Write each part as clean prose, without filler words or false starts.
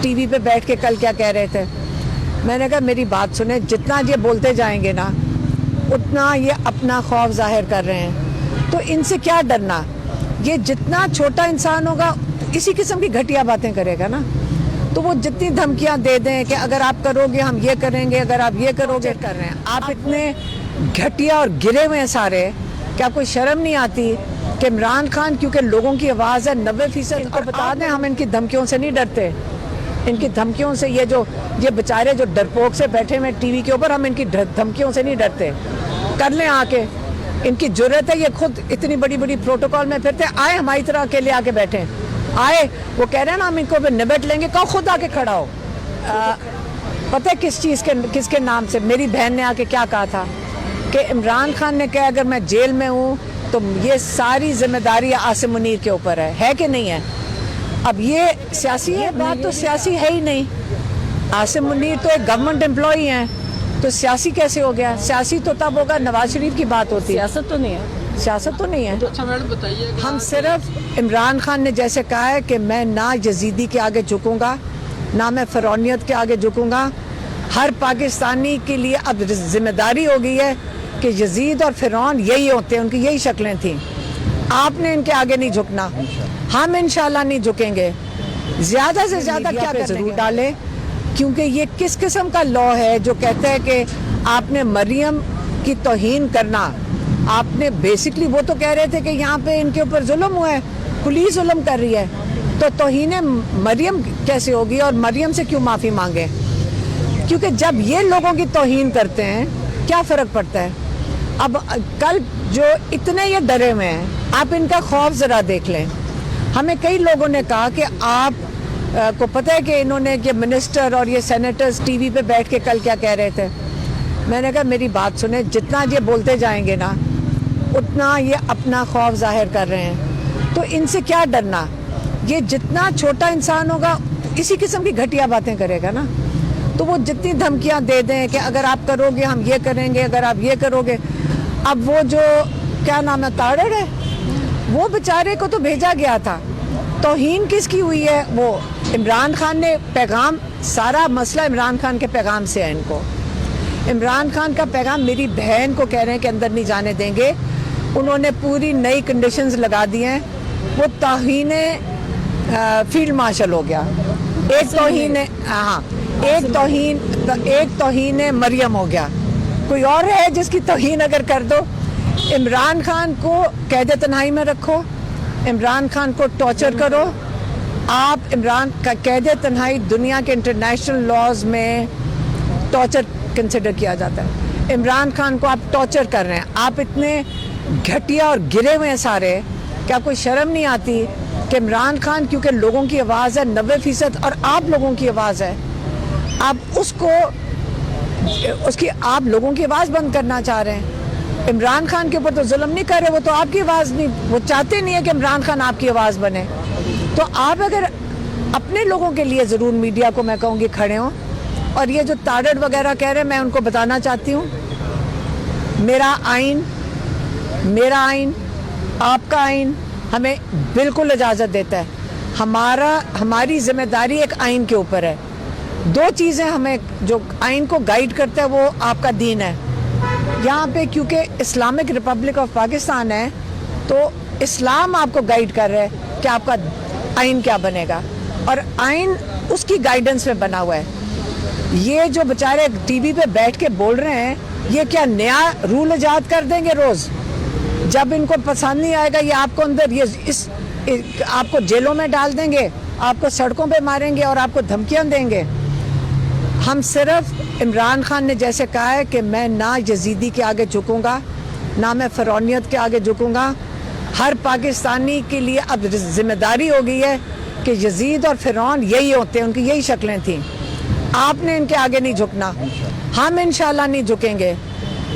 T V پہ بیٹھ کے کل کیا کہہ رہے تھے. میں نے کہا میری بات سنیں, جتنا یہ بولتے جائیں گے نا اتنا یہ اپنا خوف ظاہر کر رہے ہیں. تو ان سے کیا ڈرنا, یہ جتنا چھوٹا انسان ہوگا اسی قسم کی گھٹیا باتیں کرے گا نا. تو وہ جتنی دھمکیاں دے دیں کہ اگر آپ کرو گے ہم یہ کریں گے, اگر آپ یہ کرو گے کر رہے ہیں. آپ اتنے گھٹیا اور گرے ہوئے ہیں سارے کہ آپ کو شرم نہیں آتی کہ عمران خان کیونکہ لوگوں کی آواز ہے 90%. ان کو بتا دیں ہم ان کی دھمکیوں سے نہیں ڈرتے, ان کی دھمکیوں سے. یہ بیچارے جو ڈرپوک سے بیٹھے ہوئے ٹی وی کے اوپر, ہم ان کی دھمکیوں سے نہیں ڈرتے. کر لیں آ کے, ان کی جرت ہے, یہ خود اتنی بڑی بڑی پروٹوکول میں پھرتے, آئے ہماری طرح اکیلے آ کے بیٹھیں. آئے, وہ کہہ رہے ہیں نا ہم ان کو نبٹ لیں گے, کہو خود آ کے کھڑا ہو. پتہ ہے کس کے نام سے میری بہن نے آ کے کیا کہا تھا کہ عمران خان نے کہا اگر میں جیل میں ہوں تو یہ ساری ذمہ داری عاصم منیر کے اوپر ہے کہ نہیں ہے؟ اب یہ سیاسی ہے, بات تو سیاسی ہے ہی نہیں. عاصم منیر تو ایک گورنمنٹ امپلائی ہیں, تو سیاسی کیسے ہو گیا؟ سیاسی تو تب ہوگا نواز شریف کی بات ہوتی ہے, سیاست تو نہیں ہے. اچھا میڈم بتائیے, ہم صرف عمران خان نے جیسے کہا ہے کہ میں نہ یزیدی کے آگے جھکوں گا, نہ میں فرعونیت کے آگے جھکوں گا. ہر پاکستانی کے لیے اب ذمہ داری ہو گئی ہے کہ یزید اور فرعون یہی ہوتے ہیں, ان کی یہی شکلیں تھیں. آپ نے ان کے آگے نہیں جھکنا, ہم انشاءاللہ نہیں جھکیں گے. زیادہ سے زیادہ کیا ضرور ڈالیں, کیونکہ یہ کس قسم کا لا ہے جو کہتا ہے کہ آپ نے مریم کی توہین کرنا. آپ نے بیسکلی, وہ تو کہہ رہے تھے کہ یہاں پہ ان کے اوپر ظلم ہوا ہے, پولیس ظلم کر رہی ہے, تو توہین مریم کیسے ہوگی, اور مریم سے کیوں معافی مانگے؟ کیونکہ جب یہ لوگوں کی توہین کرتے ہیں کیا فرق پڑتا ہے؟ اب کل جو اتنے یہ ڈرے ہوئے ہیں, آپ ان کا خوف ذرا دیکھ لیں. ہمیں کئی لوگوں نے کہا کہ آپ کو پتہ ہے کہ انہوں نے, کہ منسٹر اور یہ سینیٹرز ٹی وی پہ بیٹھ کے کل کیا کہہ رہے تھے. میں نے کہا میری بات سنیں, جتنا یہ بولتے جائیں گے نا اتنا یہ اپنا خوف ظاہر کر رہے ہیں. تو ان سے کیا ڈرنا, یہ جتنا چھوٹا انسان ہوگا اسی قسم کی گھٹیا باتیں کرے گا نا. تو وہ جتنی دھمکیاں دے دیں کہ اگر آپ کرو گے ہم یہ کریں گے, اگر آپ یہ کرو گے. اب وہ جو کیا نام ہے, تاڑڑ ہے, وہ بیچارے کو تو بھیجا گیا تھا. توہین کس کی ہوئی ہے؟ وہ عمران خان نے پیغام, سارا مسئلہ عمران خان کے پیغام سے ہے. ان کو عمران خان کا پیغام, میری بہن کو کہہ رہے ہیں کہ اندر نہیں جانے دیں گے. انہوں نے پوری نئی کنڈیشنز لگا دی ہیں. وہ توہین فیلڈ مارشل ہو گیا. ایک توہین مریم ہو گیا. کوئی اور ہے جس کی توہین اگر کر دو؟ عمران خان کو قید تنہائی میں رکھو, عمران خان کو ٹارچر کرو. آپ عمران کا قید تنہائی دنیا کے انٹرنیشنل لاز میں ٹارچر کنسیڈر کیا جاتا ہے. عمران خان کو آپ ٹارچر کر رہے ہیں. آپ اتنے گھٹیا اور گرے ہوئے ہیں سارے کہ آپ کو شرم نہیں آتی کہ عمران خان کیونکہ لوگوں کی آواز ہے 90%, اور آپ لوگوں کی آواز ہے, آپ آپ لوگوں کی آواز بند کرنا چاہ رہے ہیں. عمران خان کے اوپر تو ظلم نہیں کر رہے, وہ تو آپ کی آواز نہیں, وہ چاہتے نہیں ہے کہ عمران خان آپ کی آواز بنے. تو آپ اگر اپنے لوگوں کے لیے ضرور میڈیا کو میں کہوں گی کھڑے ہوں. اور یہ جو تاڑڑ وغیرہ کہہ رہے ہیں, میں ان کو بتانا چاہتی ہوں, میرا آئین, آپ کا آئین ہمیں بالکل اجازت دیتا ہے. ہماری ذمہ داری ایک آئین کے اوپر ہے. 2 چیزیں ہمیں جو آئین کو گائیڈ کرتا ہے, وہ آپ کا دین ہے. یہاں پہ کیونکہ اسلامک ریپبلک آف پاکستان ہے, تو اسلام آپ کو گائیڈ کر رہا ہے کہ آپ کا آئین کیا بنے گا, اور آئین اس کی گائیڈنس میں بنا ہوا ہے. یہ جو بیچارے ٹی وی پہ بیٹھ کے بول رہے ہیں, یہ کیا نیا رول ایجاد کر دیں گے روز؟ جب ان کو پسند نہیں آئے گا یہ آپ کو اندر آپ کو جیلوں میں ڈال دیں گے, آپ کو سڑکوں پہ ماریں گے اور آپ کو دھمکیاں دیں گے. ہم صرف عمران خان نے جیسے کہا ہے کہ میں نہ یزیدی کے آگے جھکوں گا, نہ میں فرعونیت کے آگے جھکوں گا. ہر پاکستانی کے لیے اب ذمہ داری ہو گئی ہے کہ یزید اور فرعون یہی ہوتے ہیں, ان کی یہی شکلیں تھیں. آپ نے ان کے آگے نہیں جھکنا, ہم انشاءاللہ نہیں جھکیں گے.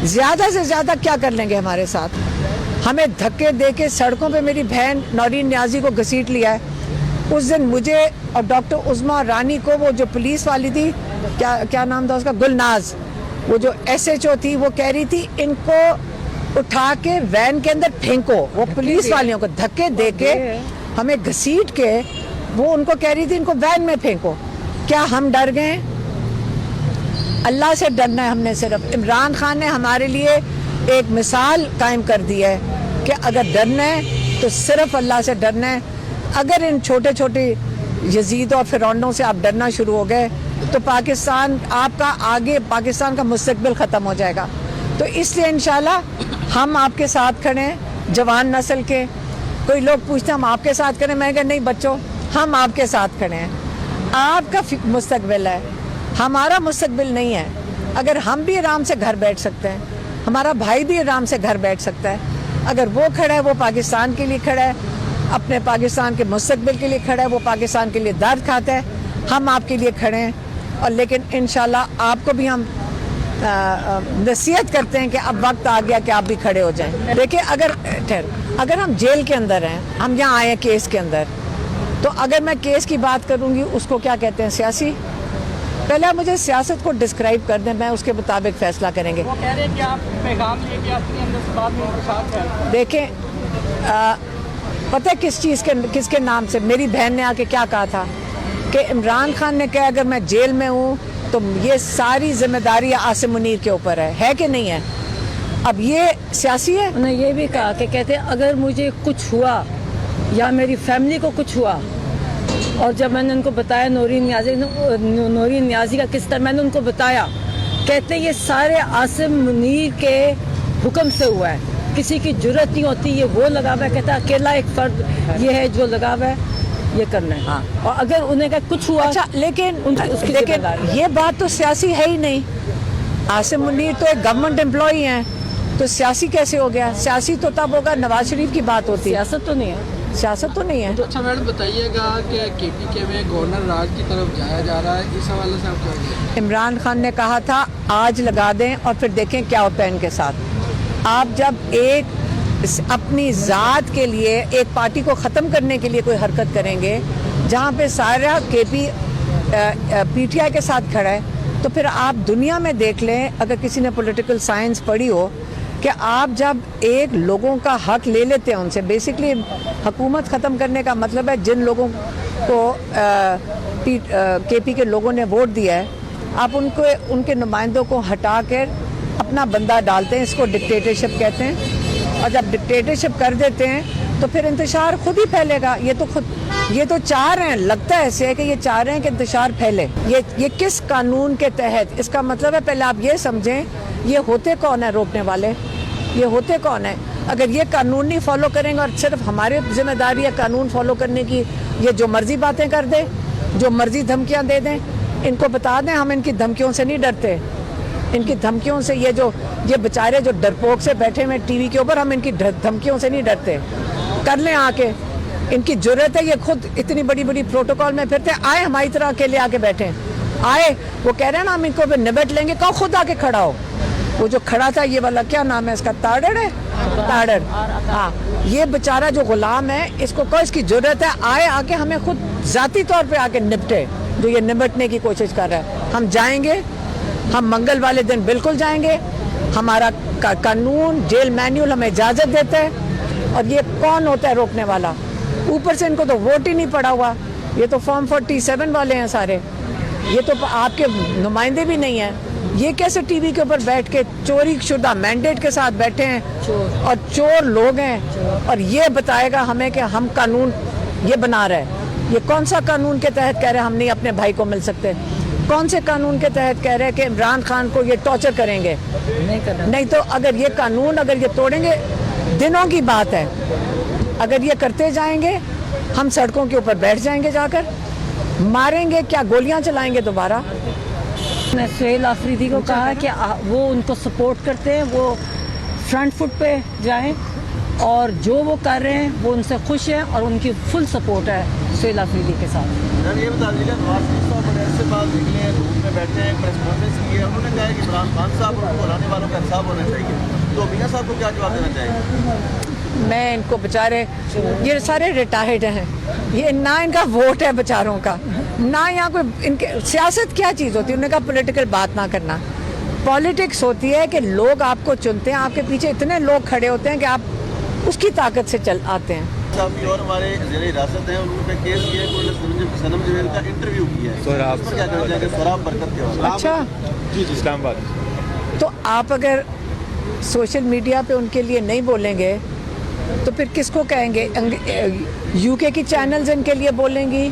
زیادہ سے زیادہ کیا کر لیں گے ہمارے ساتھ؟ ہمیں دھکے دے کے سڑکوں پہ میری بہن نورین نیازی کو گھسیٹ لیا ہے. اس دن مجھے اور ڈاکٹر عظمیٰ رانی کو, وہ جو پولیس والی تھی, کیا نام تھا اس کا, گلناز, وہ جو SHO تھی, وہ کہہ رہی تھی ان کو اٹھا کے وین کے اندر پھینکو. وہ پولیس والیوں کو دھکے دے کے ہمیں گھسیٹ کے وہ ان کو کہہ رہی تھی ان کو وین میں پھینکو. کیا ہم ڈر گئے؟ اللہ سے ڈرنا ہے ہم نے صرف. عمران خان نے ہمارے لیے ایک مثال قائم کر دی ہے کہ اگر ڈرنا ہے تو صرف اللہ سے ڈرنا ہے. اگر ان چھوٹے چھوٹے یزید اور فرعونوں سے آپ ڈرنا شروع ہو گئے تو پاکستان آپ کا آگے پاکستان کا مستقبل ختم ہو جائے گا. تو اس لیے انشاءاللہ ہم آپ کے ساتھ کھڑے ہیں, جوان نسل کے. کوئی لوگ پوچھتے ہیں ہم آپ کے ساتھ کھڑے ہیں, میں کہا نہیں بچوں, ہم آپ کے ساتھ کھڑے ہیں. آپ کا مستقبل ہے, ہمارا مستقبل نہیں ہے. اگر ہم بھی آرام سے گھر بیٹھ سکتے ہیں, ہمارا بھائی بھی آرام سے گھر بیٹھ سکتا ہے. اگر وہ کھڑا ہے, وہ پاکستان کے لیے کھڑا ہے, اپنے پاکستان کے مستقبل کے لیے کھڑا ہے, وہ پاکستان کے لیے درد کھاتا ہے, ہم آپ کے لیے کھڑے ہیں. اور لیکن انشاءاللہ آپ کو بھی ہم نصیحت کرتے ہیں کہ اب وقت آ گیا کہ آپ بھی کھڑے ہو جائیں. دیکھیں اگر ہم جیل کے اندر ہیں, ہم یہاں آئے ہیں کیس کے اندر, تو اگر میں کیس کی بات کروں گی اس کو کیا کہتے ہیں؟ سیاسی. پہلے آپ مجھے سیاست کو ڈسکرائب کر دیں, میں اس کے مطابق فیصلہ کریں گے. وہ کہہ رہے ہیں کہ آپ پیغام لے کے اپنے اندر سے بعد میں انتشار کریں. دیکھیں پتہ ہے کس کے نام سے میری بہن نے آ کے کیا کہا تھا کہ عمران خان نے کہا اگر میں جیل میں ہوں تو یہ ساری ذمہ داری عاصم منیر کے اوپر ہے کہ نہیں ہے؟ اب یہ سیاسی ہے. انہوں نے یہ بھی کہا کہ کہتے ہیں اگر مجھے کچھ ہوا یا میری فیملی کو کچھ ہوا, اور جب میں نے ان کو بتایا نورین نیازی کا قصہ میں نے ان کو بتایا, کہتے ہیں یہ سارے عاصم منیر کے حکم سے ہوا ہے, کسی کی جرت نہیں ہوتی, یہ وہ لگا ہوا ہے, کہتا ہے اکیلا ایک فرد یہ ہے جو لگا ہوا ہے یہ کرنا ہے. ہاں. اور اگر انہیں کہ کچھ ہوا اچھا لیکن یہ بات تو سیاسی ہے ہی نہیں. عاصم منیر تو ایک گورنمنٹ امپلائی ہیں, تو سیاسی کیسے ہو گیا؟ سیاسی تو تب ہوگا نواز شریف کی بات ہوتی ہے, سیاست تو نہیں ہے. سیاست تو نہیں ہے. اچھا میڈم بتائیے گا کہ کے پی کے میں گورنر راج کی طرف جایا جا رہا ہے, اس حوالے سے آپ کیا کہیں؟ عمران خان نے کہا تھا آج لگا دیں اور پھر دیکھیں کیا ہوتا ہے ان کے ساتھ. آپ جب ایک اپنی ذات کے لیے ایک پارٹی کو ختم کرنے کے لیے کوئی حرکت کریں گے جہاں پہ سارا کے پی ٹی آئی کے ساتھ کھڑا ہے, تو پھر آپ دنیا میں دیکھ لیں, اگر کسی نے پولیٹیکل سائنس پڑھی ہو, کہ آپ جب ایک لوگوں کا حق لے لیتے ہیں ان سے, بیسکلی حکومت ختم کرنے کا مطلب ہے جن لوگوں کو کے پی کے لوگوں نے ووٹ دیا ہے, آپ ان کے نمائندوں کو ہٹا کر اپنا بندہ ڈالتے ہیں, اس کو ڈکٹیٹرشپ کہتے ہیں. اور جب ڈکٹیٹرشپ کر دیتے ہیں تو پھر انتشار خود ہی پھیلے گا. یہ تو چاہ رہے ہیں, لگتا ہے ایسے ہے کہ یہ چاہ رہے ہیں کہ انتشار پھیلے. یہ کس قانون کے تحت؟ اس کا مطلب ہے پہلے آپ یہ سمجھیں یہ ہوتے کون ہیں روکنے والے, یہ ہوتے کون ہیں؟ اگر یہ قانون نہیں فالو کریں گے اور صرف ہماری ذمہ داری ہے قانون فالو کرنے کی, یہ جو مرضی باتیں کر دیں, جو مرضی دھمکیاں دے دیں, ان کو بتا دیں ہم ان کی دھمکیوں سے نہیں ڈرتے. ان کی دھمکیوں سے یہ بیچارے جو ڈرپوک سے بیٹھے ہوئے ٹی وی کے اوپر, ہم ان کی دھمکیوں سے نہیں ڈرتے. کر لیں آ کے, ان کی جرت ہے, یہ خود اتنی بڑی بڑی پروٹوکول میں پھرتے, آئے ہماری طرح اکیلے آ کے بیٹھے, آئے وہ کہہ رہے ہیں نا ہم ان کو نبٹ لیں گے, کہو خود آ کے کھڑا ہو. وہ جو کھڑا تھا یہ والا کیا نام ہے اس کا, تاڑڑ ہے, تاڑڑ, ہاں, یہ بیچارہ جو غلام ہے اس کو اس کی جرت ہے, آئے آ کے ہمیں خود ذاتی طور پہ آ کے نپٹے, جو یہ نپٹنے کی کوشش کر رہا ہے. ہم جائیں گے, ہم منگل والے دن بالکل جائیں گے. ہمارا قانون جیل مینیول ہمیں اجازت دیتا ہے. اور یہ کون ہوتا ہے روکنے والا؟ اوپر سے ان کو تو ووٹ ہی نہیں پڑا ہوا, یہ تو فارم 47 والے ہیں سارے, یہ تو آپ کے نمائندے بھی نہیں ہیں. یہ کیسے ٹی وی کے اوپر بیٹھ کے چوری شدہ مینڈیٹ کے ساتھ بیٹھے ہیں اور چور لوگ ہیں, اور یہ بتائے گا ہمیں کہ ہم قانون یہ بنا رہے ہیں. یہ کون سا قانون کے تحت کہہ رہے ہیں ہم نہیں اپنے بھائی کو مل سکتے؟ کون سے قانون کے تحت کہہ رہے ہیں کہ عمران خان کو یہ ٹارچر کریں گے؟ نہیں تو اگر یہ قانون اگر یہ توڑیں گے, دنوں کی بات ہے. اگر یہ کرتے جائیں گے ہم سڑکوں کے اوپر بیٹھ جائیں گے, جا کر ماریں گے, کیا گولیاں چلائیں گے دوبارہ. میں سہیل آفریدی کو کہا کہ وہ ان کو سپورٹ کرتے ہیں, وہ فرنٹ فٹ پہ جائیں, اور جو وہ کر رہے ہیں وہ ان سے خوش ہیں اور ان کی فل سپورٹ ہے سہیل آفریدی کے ساتھ. یہ بتا دیجیے نواز شریف صاحب بڑے عرصے بعد نکلے ہیں, دھوپ میں بیٹھے ہیں, پریس کانفرنس کی ہے, انہوں نے کہا کہ عمران خان صاحب اور بلانے والوں کا انصاف ہونا چاہیے, تو میاں صاحب کو کیا جواب دینا چاہیے؟ میں ان کو بیچارے, یہ سارے ریٹائرڈ ہیں, یہ نہ ان کا ووٹ ہے بیچاروں کا, نہ یہاں کوئی ان کے سیاست کیا چیز ہوتی ہے. انہوں نے کہا پولیٹیکل بات نہ کرنا. پالیٹکس ہوتی ہے کہ لوگ آپ کو چنتے ہیں, آپ کے پیچھے اتنے لوگ کھڑے ہوتے ہیں کہ آپ اس کی طاقت سے چل آتے ہیں. صحافی اور ہمارے زیر حراست ہیں، انہوں نے کیس کیا ہے کہ صنم جویل کا انٹرویو کیا ہے، سہراب اس پر کیا کہنا چاہیں گے؟ سہراب برکت کے حوالے اچھا، جی اسلام آباد. تو آپ اگر سوشل میڈیا پہ ان کے لیے نہیں بولیں گے تو پھر کس کو کہیں گے؟ یو کے کی چینلز ان کے لیے بولیں گی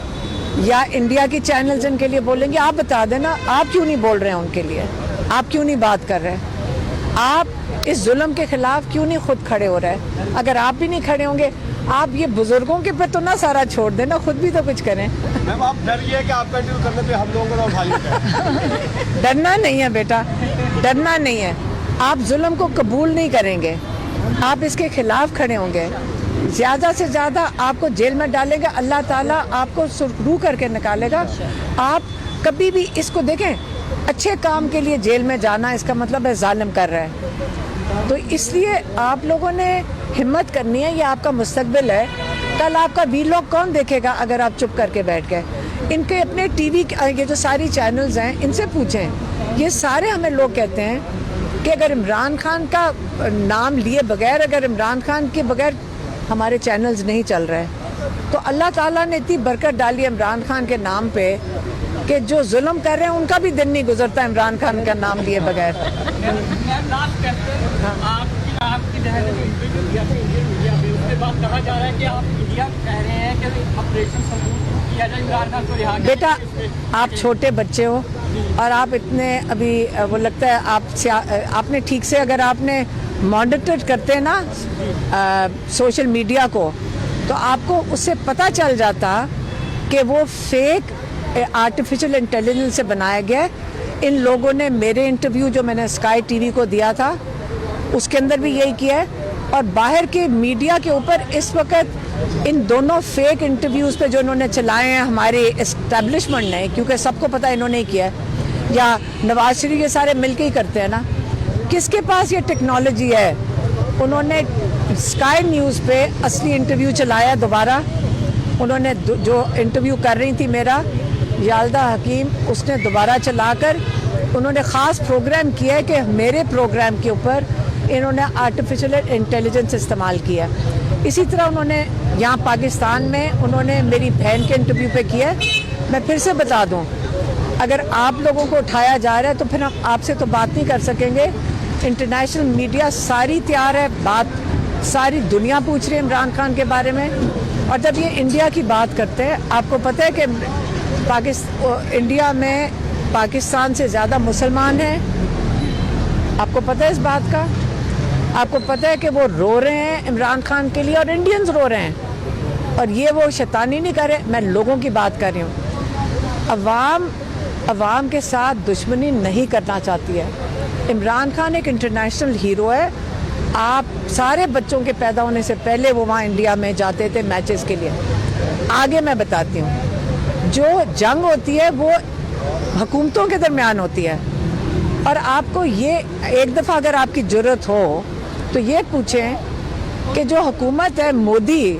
یا انڈیا کی چینلز ان کے لیے بولیں گی؟ آپ بتا دینا، آپ کیوں نہیں بول رہے ہیں ان کے لیے؟ آپ کیوں نہیں بات کر رہے ہیں؟ آپ اس ظلم کے خلاف کیوں نہیں خود کھڑے ہو رہے ہیں؟ اگر آپ بھی نہیں کھڑے ہوں گے، آپ یہ بزرگوں کے پہ تو نہ سارا چھوڑ دینا، خود بھی تو کچھ کریں. میم آپ ڈر یہ ہے کہ آپ کا انٹرویو کرنے پہ ہم لوگوں کو نہ اٹھا لیتے ہیں. ڈرنا نہیں ہے بیٹا، ڈرنا نہیں ہے. آپ ظلم کو قبول نہیں کریں گے، آپ اس کے خلاف کھڑے ہوں گے، زیادہ سے زیادہ آپ کو جیل میں ڈالے گا اللہ تعالیٰ، آپ کو سرخرو کر کے نکالے گا. آپ کبھی بھی اس کو دیکھیں، اچھے کام کے لیے جیل میں جانا اس کا مطلب ہے ظالم کر رہا ہے. تو اس لیے آپ لوگوں نے ہمت کرنی ہے، یہ آپ کا مستقبل ہے. کل آپ کا ویلاگ کون دیکھے گا اگر آپ چپ کر کے بیٹھ گئے؟ ان کے اپنے ٹی وی یہ جو ساری چینلز ہیں ان سے پوچھیں. یہ سارے ہمیں لوگ کہتے ہیں کہ اگر عمران خان کا نام لیے بغیر، اگر عمران خان کے بغیر ہمارے چینلز نہیں چل رہے، تو اللہ تعالیٰ نے اتنی برکت ڈالی عمران خان کے نام پہ کہ جو ظلم کر رہے ہیں ان کا بھی دن نہیں گزرتا عمران خان کا نام لیے بغیر. آپ کی دہلی میں انٹرویو اس کے بعد کہا جا رہا ہے کہ آپ انڈیا کہہ رہے ہیں کہ آپریشن سندور کیا جائے، عمران خان کو رہا. بیٹا آپ چھوٹے بچے ہو اور آپ اتنے ابھی وہ لگتا ہے آپ نے ٹھیک سے اگر آپ نے مانیٹر کرتے نا سوشل میڈیا کو تو آپ کو اس سے پتہ چل جاتا کہ وہ فیک آرٹیفیشل انٹیلیجنس سے بنایا گیا. ان لوگوں نے میرے انٹرویو جو میں نے اسکائی ٹی وی کو دیا تھا اس کے اندر بھی یہی کیا ہے، اور باہر کے میڈیا کے اوپر اس وقت ان دونوں فیک انٹرویوز پہ جو انہوں نے چلائے ہیں ہمارے اسٹیبلشمنٹ نے، کیونکہ سب کو پتہ انہوں نے کیا ہے، یا نواز شریف یہ سارے مل کے ہی کرتے ہیں نا. کس کے پاس یہ ٹیکنالوجی ہے؟ انہوں نے اسکائی نیوز پہ اصلی انٹرویو چلایا دوبارہ. انہوں نے جو انٹرویو کر رہی تھی میرا یالدہ حکیم، اس نے دوبارہ چلا کر انہوں نے خاص پروگرام کیا ہے کہ میرے پروگرام کے اوپر انہوں نے آرٹیفیشل انٹیلیجنس استعمال کیا. اسی طرح انہوں نے یہاں پاکستان میں انہوں نے میری بہن کے انٹرویو پہ کیا ہے. میں پھر سے بتا دوں، اگر آپ لوگوں کو اٹھایا جا رہا ہے تو پھر ہم آپ سے تو بات نہیں کر سکیں گے. انٹرنیشنل میڈیا ساری تیار ہے، بات ساری دنیا پوچھ رہی ہے عمران خان کے بارے میں. اور جب یہ انڈیا کی بات کرتے ہیں، آپ کو پتہ ہے کہ انڈیا میں پاکستان سے زیادہ مسلمان ہیں، آپ کو پتہ ہے اس بات کا؟ آپ کو پتہ ہے کہ وہ رو رہے ہیں عمران خان کے لیے اور انڈینز رو رہے ہیں، اور یہ وہ شیطانی نہیں کر رہے. میں لوگوں کی بات کر رہی ہوں. عوام کے ساتھ دشمنی نہیں کرنا چاہتی ہے. عمران خان ایک انٹرنیشنل ہیرو ہے. آپ سارے بچوں کے پیدا ہونے سے پہلے وہ وہاں انڈیا میں جاتے تھے میچز کے لیے. آگے میں بتاتی ہوں، جو جنگ ہوتی ہے وہ حکومتوں کے درمیان ہوتی ہے، اور آپ کو یہ ایک دفعہ اگر آپ کی جرت ہو تو یہ پوچھیں کہ جو حکومت ہے مودی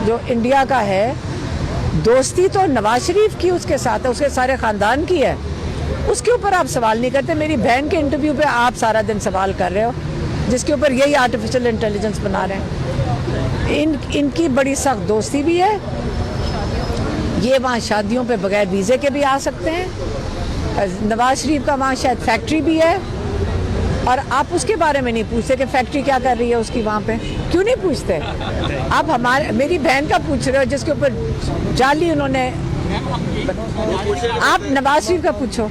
جو انڈیا کا ہے، دوستی تو نواز شریف کی اس کے ساتھ ہے، اس کے سارے خاندان کی ہے. اس کے اوپر آپ سوال نہیں کرتے. میری بہن کے انٹرویو پہ آپ سارا دن سوال کر رہے ہو جس کے اوپر یہی آرٹیفیشل انٹیلیجنس بنا رہے ہیں. ان کی بڑی سخت دوستی بھی ہے. یہ وہاں شادیوں پہ بغیر ویزے کے بھی آ سکتے ہیں. نواز شریف کا وہاں شاید فیکٹری بھی ہے، اور آپ اس کے بارے میں نہیں پوچھتے کہ فیکٹری کیا کر رہی ہے اس کی وہاں پہ. کیوں نہیں پوچھتے؟ آپ میری بہن کا پوچھ رہے ہو جس کے اوپر جعلی انہوں نے. آپ نواز شریف کا پوچھو.